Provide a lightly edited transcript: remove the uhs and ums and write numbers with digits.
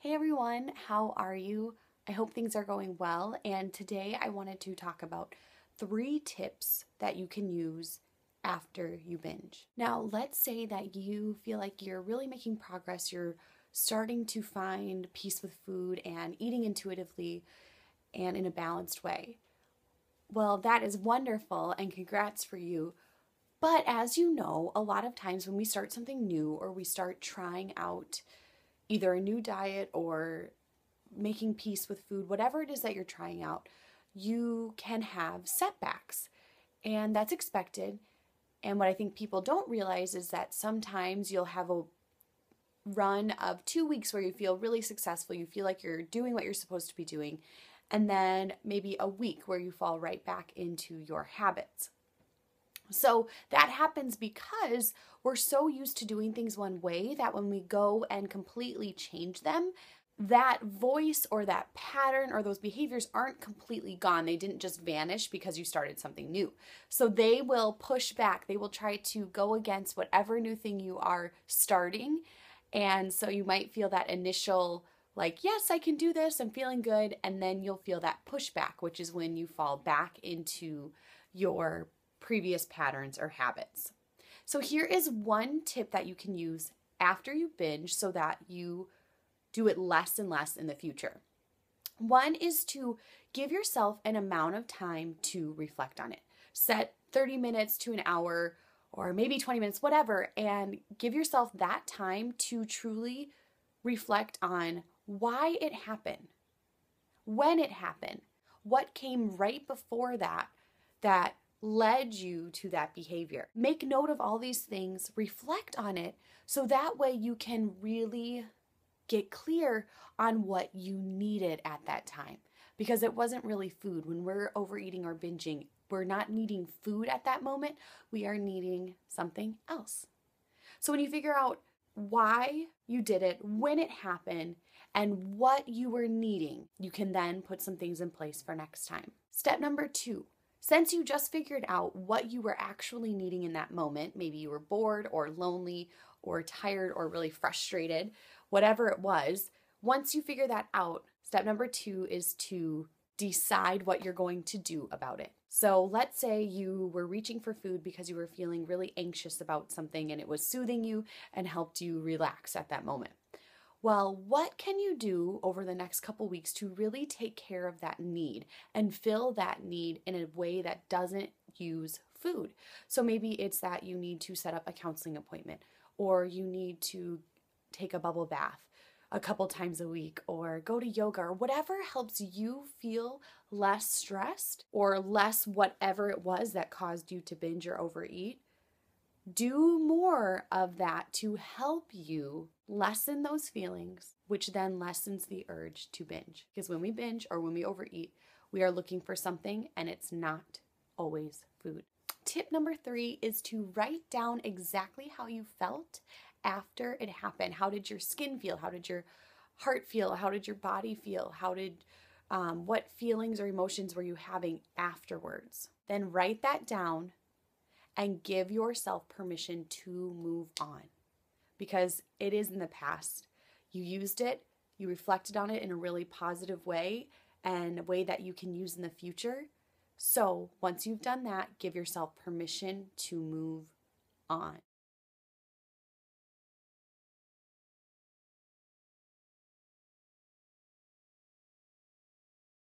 Hey everyone, how are you? I hope things are going well, and today I wanted to talk about 3 tips that you can use after you binge. Now, let's say that you feel like you're really making progress, you're starting to find peace with food and eating intuitively and in a balanced way. Well, that is wonderful, and congrats for you. But as you know, a lot of times when we start something new or we start trying out either a new diet or making peace with food, whatever it is that you're trying out, you can have setbacks. And that's expected. And what I think people don't realize is that sometimes you'll have a run of 2 weeks where you feel really successful, you feel like you're doing what you're supposed to be doing, and then maybe a week where you fall right back into your habits. So that happens because we're so used to doing things one way that when we go and completely change them, that voice or that pattern or those behaviors aren't completely gone. They didn't just vanish because you started something new. So they will push back. They will try to go against whatever new thing you are starting. And so you might feel that initial, like, yes, I can do this, I'm feeling good. And then you'll feel that pushback, which is when you fall back into your previous patterns or habits. So here is one tip that you can use after you binge so that you do it less and less in the future. One is to give yourself an amount of time to reflect on it. Set 30 minutes to an hour or maybe 20 minutes, whatever, and give yourself that time to truly reflect on why it happened, when it happened, what came right before that led you to that behavior. Make note of all these things, reflect on it, so that way you can really get clear on what you needed at that time. Because it wasn't really food. When we're overeating or binging, we're not needing food at that moment, we are needing something else. So when you figure out why you did it, when it happened, and what you were needing, you can then put some things in place for next time. Step number 2. Since you just figured out what you were actually needing in that moment, maybe you were bored or lonely or tired or really frustrated, whatever it was, once you figure that out, step number 2 is to decide what you're going to do about it. So let's say you were reaching for food because you were feeling really anxious about something and it was soothing you and helped you relax at that moment. Well, what can you do over the next couple weeks to really take care of that need and fill that need in a way that doesn't use food? So maybe it's that you need to set up a counseling appointment, or you need to take a bubble bath a couple times a week, or go to yoga, or whatever helps you feel less stressed or less whatever it was that caused you to binge or overeat. Do more of that to help you lessen those feelings, which then lessens the urge to binge. Because when we binge or when we overeat, we are looking for something and it's not always food. Tip number 3 is to write down exactly how you felt after it happened. How did your skin feel? How did your heart feel? How did your body feel? What feelings or emotions were you having afterwards? Then write that down and give yourself permission to move on, because it is in the past. You used it, you reflected on it in a really positive way and a way that you can use in the future. So once you've done that, give yourself permission to move on.